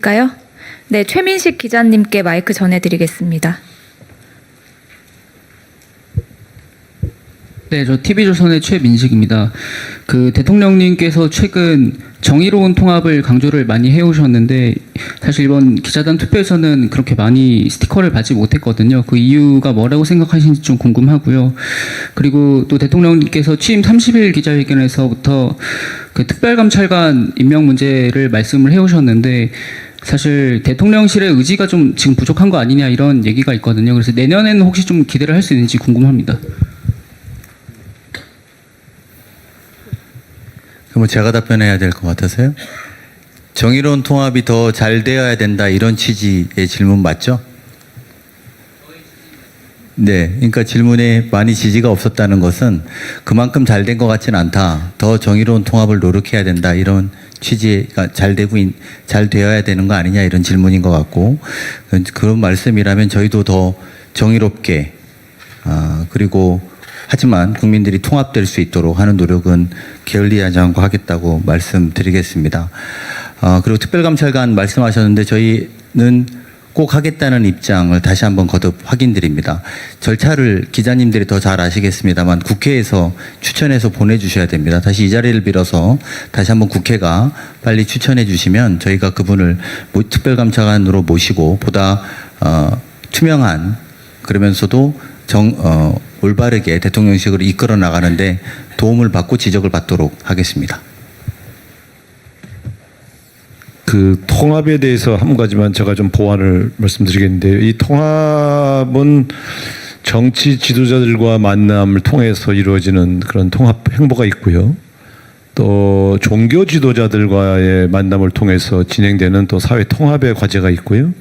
까요? 네, 최민식 기자님께 마이크 전해드리겠습니다. 네, 저 TV조선의 최민식입니다. 대통령님께서 최근 정의로운 통합을 강조를 많이 해오셨는데 사실 이번 기자단 투표에서는 그렇게 많이 스티커를 받지 못했거든요. 그 이유가 뭐라고 생각하시는지 좀 궁금하고요. 그리고 또 대통령님께서 취임 30일 기자회견에서부터 특별감찰관 임명 문제를 말씀을 해오셨는데 사실 대통령실의 의지가 좀 지금 부족한 거 아니냐 이런 얘기가 있거든요. 그래서 내년에는 혹시 좀 기대를 할 수 있는지 궁금합니다. 그럼 제가 답변해야 될 것 같아서요. 정의로운 통합이 더 잘 되어야 된다 이런 취지의 질문 맞죠? 네, 그러니까 질문에 많이 지지가 없었다는 것은 그만큼 잘 된 것 같지는 않다. 더 정의로운 통합을 노력해야 된다 이런 취지가 잘 되어야 되는 거 아니냐 이런 질문인 것 같고 그런 말씀이라면 저희도 더 정의롭게 그리고 하지만 국민들이 통합될 수 있도록 하는 노력은 게을리하지 않고 하겠다고 말씀드리겠습니다. 그리고 특별감찰관 말씀하셨는데 저희는 꼭 하겠다는 입장을 다시 한번 거듭 확인드립니다. 절차를 기자님들이 더 잘 아시겠습니다만 국회에서 추천해서 보내주셔야 됩니다. 다시 이 자리를 빌어서 다시 한번 국회가 빨리 추천해 주시면 저희가 그분을 특별감찰관으로 모시고 보다 투명한 그러면서도 올바르게 대통령식으로 이끌어 나가는데 도움을 받고 지적을 받도록 하겠습니다. 통합에 대해서 한 가지만 제가 좀 보완을 말씀드리겠는데요. 이 통합은 정치 지도자들과 만남을 통해서 이루어지는 그런 통합 행보가 있고요. 또 종교 지도자들과의 만남을 통해서 진행되는 또 사회 통합의 과제가 있고요.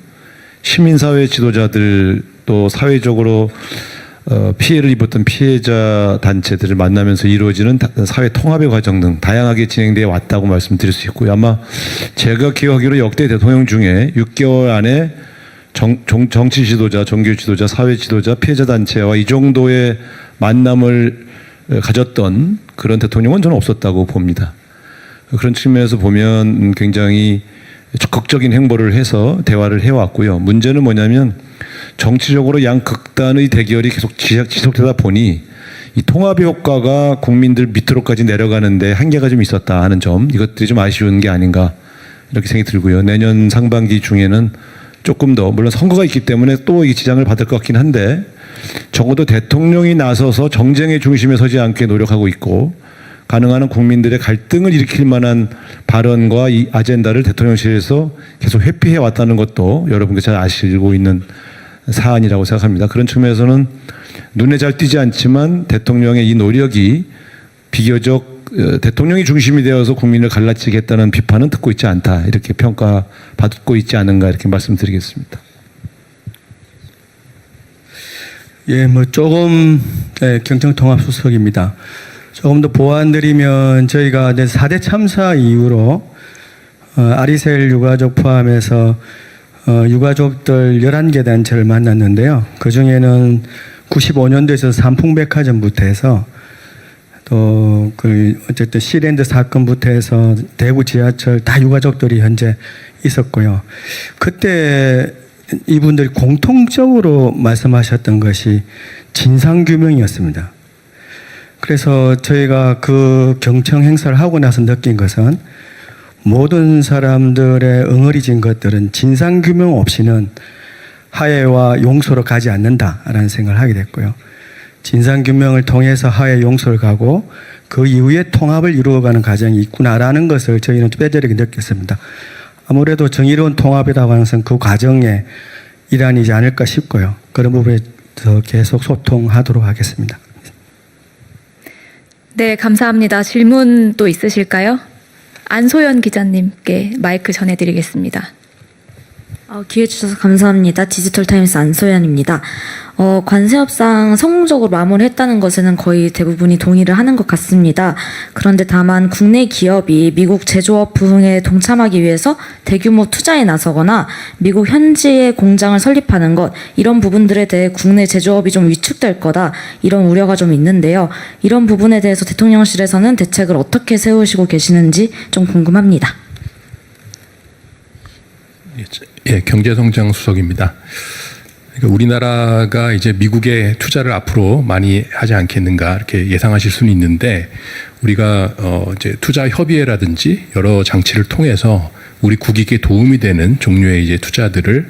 시민사회 지도자들 또 사회적으로 피해를 입었던 피해자 단체들을 만나면서 이루어지는 사회 통합의 과정 등 다양하게 진행되어 왔다고 말씀드릴 수 있고요. 아마 제가 기억하기로 역대 대통령 중에 6개월 안에 정치 지도자, 종교 지도자, 사회 지도자, 피해자 단체와 이 정도의 만남을 가졌던 그런 대통령은 저는 없었다고 봅니다. 그런 측면에서 보면 굉장히 적극적인 행보를 해서 대화를 해왔고요. 문제는 뭐냐면 정치적으로 양 극단의 대결이 계속 지속되다 보니 이 통합의 효과가 국민들 밑으로까지 내려가는데 한계가 좀 있었다 하는 점, 이것들이 좀 아쉬운 게 아닌가 이렇게 생각이 들고요. 내년 상반기 중에는 조금 더, 물론 선거가 있기 때문에 또 이 지장을 받을 것 같긴 한데 적어도 대통령이 나서서 정쟁의 중심에 서지 않게 노력하고 있고 가능한 한 국민들의 갈등을 일으킬 만한 발언과 이 아젠다를 대통령실에서 계속 회피해 왔다는 것도 여러분께 잘 아시고 있는 사안이라고 생각합니다. 그런 측면에서는 눈에 잘 띄지 않지만 대통령의 이 노력이 비교적 대통령이 중심이 되어서 국민을 갈라치겠다는 비판은 듣고 있지 않다. 이렇게 평가받고 있지 않은가 이렇게 말씀드리겠습니다. 예, 조금 경청통합수석입니다. 조금 더 보완드리면 저희가 4대 참사 이후로 아리셀 유가족 포함해서 유가족들 11개 단체를 만났는데요. 그중에는 95년도에서 삼풍백화점부터 해서 또 어쨌든 시랜드 사건부터 해서 대구 지하철 다 유가족들이 현재 있었고요. 그때 이분들이 공통적으로 말씀하셨던 것이 진상규명이었습니다. 그래서 저희가 그 경청 행사를 하고 나서 느낀 것은 모든 사람들의 응어리진 것들은 진상규명 없이는 화해와 용서로 가지 않는다라는 생각을 하게 됐고요. 진상규명을 통해서 화해 용서를 가고 그 이후에 통합을 이루어가는 과정이 있구나라는 것을 저희는 뼈저리게 느꼈습니다. 아무래도 정의로운 통합이라고 하는 것은 그 과정의 일환이지 않을까 싶고요. 그런 부분에 더 계속 소통하도록 하겠습니다. 네, 감사합니다. 질문 또 있으실까요? 안소연 기자님께 마이크 전해드리겠습니다. 기회 주셔서 감사합니다. 디지털타임스 안소연입니다. 관세협상 성공적으로 마무리했다는 것에는 거의 대부분이 동의를 하는 것 같습니다. 그런데 다만 국내 기업이 미국 제조업 부흥에 동참하기 위해서 대규모 투자에 나서거나 미국 현지에 공장을 설립하는 것, 이런 부분들에 대해 국내 제조업이 좀 위축될 거다, 이런 우려가 좀 있는데요. 이런 부분에 대해서 대통령실에서는 대책을 어떻게 세우시고 계시는지 좀 궁금합니다. 예, 경제성장 수석입니다. 그러니까 우리나라가 이제 미국에 투자를 앞으로 많이 하지 않겠는가 이렇게 예상하실 수는 있는데 우리가 이제 투자 협의회라든지 여러 장치를 통해서 우리 국익에 도움이 되는 종류의 이제 투자들을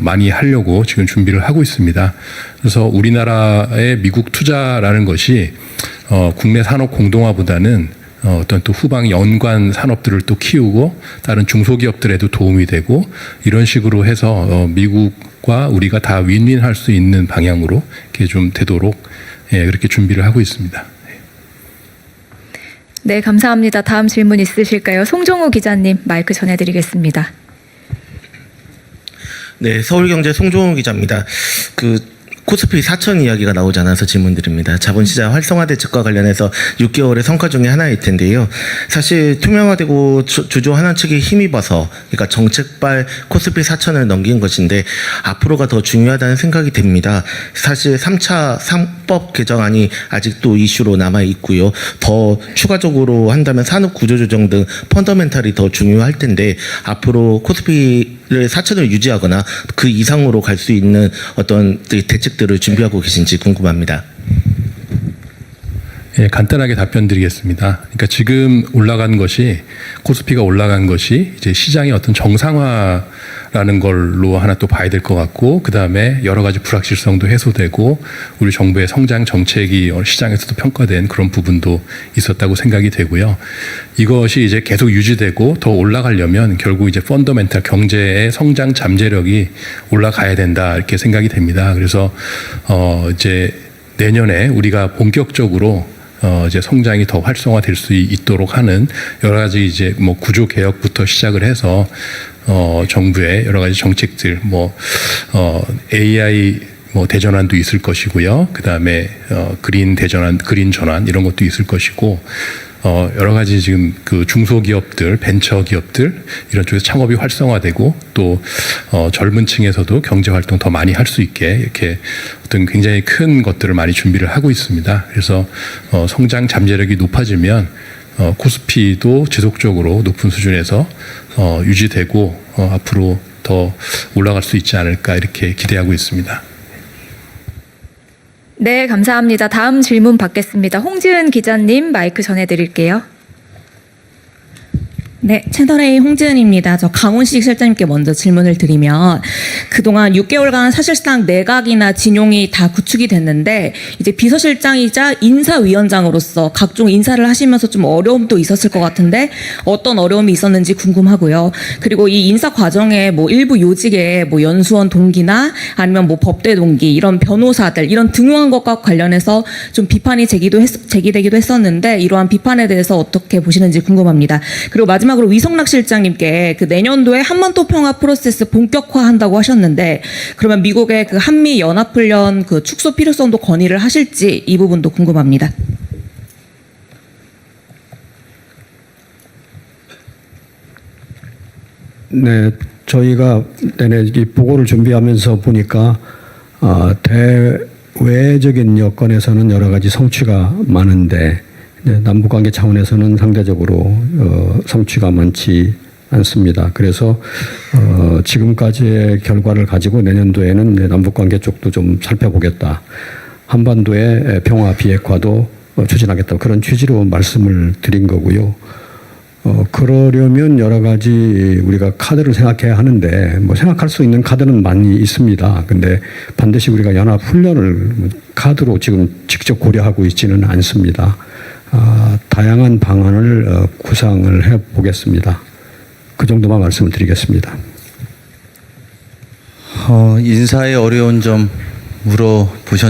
많이 하려고 지금 준비를 하고 있습니다. 그래서 우리나라의 미국 투자라는 것이 국내 산업 공동화보다는 어떤 또 후방 연관 산업들을 또 키우고 다른 중소기업들에도 도움이 되고 이런 식으로 해서 미국과 우리가 다 윈윈할 수 있는 방향으로 이렇게 좀 되도록 그렇게 준비를 하고 있습니다. 네, 감사합니다. 다음 질문 있으실까요? 송정우 기자님 마이크 전해드리겠습니다. 네, 서울경제 송종호 기자입니다. 코스피 4천 이야기가 나오지 않아서 질문드립니다. 자본시장 활성화 대책과 관련해서 6개월의 성과 중에 하나일 텐데요. 사실 투명화되고 주주환원 측에 힘입어서 그러니까 정책발 코스피 4천을 넘긴 것인데 앞으로가 더 중요하다는 생각이 됩니다. 사실 3차 상법 개정안이 아직도 이슈로 남아 있고요. 더 추가적으로 한다면 산업 구조조정 등 펀더멘탈이 더 중요할 텐데 앞으로 코스피를 4천을 유지하거나 그 이상으로 갈 수 있는 어떤 대책들을 준비하고 계신지 궁금합니다. 예, 간단하게 답변 드리겠습니다. 그러니까 지금 올라간 것이 코스피가 올라간 것이 이제 시장의 어떤 정상화라는 걸로 하나 또 봐야 될 것 같고 그다음에 여러 가지 불확실성도 해소되고 우리 정부의 성장 정책이 시장에서도 평가된 그런 부분도 있었다고 생각이 되고요. 이것이 이제 계속 유지되고 더 올라가려면 결국 이제 펀더멘탈 경제의 성장 잠재력이 올라가야 된다 이렇게 생각이 됩니다. 그래서 이제 내년에 우리가 본격적으로 이제 성장이 더 활성화될 수 있도록 하는 여러 가지 이제 뭐 구조 개혁부터 시작을 해서 정부의 여러 가지 정책들 AI 대전환도 있을 것이고요. 그다음에 그린 대전환, 그린 전환 이런 것도 있을 것이고 여러 가지 지금 그 중소기업들, 벤처기업들 이런 쪽에서 창업이 활성화되고 또 젊은 층에서도 경제 활동 더 많이 할 수 있게 이렇게 어떤 굉장히 큰 것들을 많이 준비를 하고 있습니다. 그래서 성장 잠재력이 높아지면 코스피도 지속적으로 높은 수준에서 유지되고 앞으로 더 올라갈 수 있지 않을까 이렇게 기대하고 있습니다. 네, 감사합니다. 다음 질문 받겠습니다. 홍지은 기자님 마이크 전해드릴게요. 네, 채널A 홍지은입니다. 저 강훈식 실장님께 먼저 질문을 드리면 그동안 6개월간 사실상 내각이나 진용이 다 구축이 됐는데 이제 비서실장이자 인사위원장으로서 각종 인사를 하시면서 좀 어려움도 있었을 것 같은데 어떤 어려움이 있었는지 궁금하고요. 그리고 이 인사 과정에 뭐 일부 요직의 뭐 연수원 동기나 아니면 뭐 법대 동기 이런 변호사들 이런 등용한 것과 관련해서 좀 비판이 제기되기도 했었는데 이러한 비판에 대해서 어떻게 보시는지 궁금합니다. 그리고 마지막으로 위성락 실장님께 그 내년도에 한반도 평화 프로세스 본격화한다고 하셨는데 그러면 미국의 그 한미 연합훈련 그 축소 필요성도 건의를 하실지 이 부분도 궁금합니다. 네, 저희가 내내 이 보고를 준비하면서 보니까 대외적인 여건에서는 여러 가지 성취가 많은데 남북관계 차원에서는 상대적으로 성취가 많지 않습니다. 그래서 지금까지의 결과를 가지고 내년도에는 남북관계 쪽도 좀 살펴보겠다. 한반도의 평화 비핵화도 추진하겠다. 그런 취지로 말씀을 드린 거고요. 그러려면 여러 가지 우리가 카드를 생각해야 하는데 뭐 생각할 수 있는 카드는 많이 있습니다. 근데 반드시 우리가 연합 훈련을 카드로 지금 직접 고려하고 있지는 않습니다. 다양한 방안을 구상을 해 보겠습니다. 그 정도만 말씀을 드리겠습니다. 인사에 어려운 점 물어보셨는데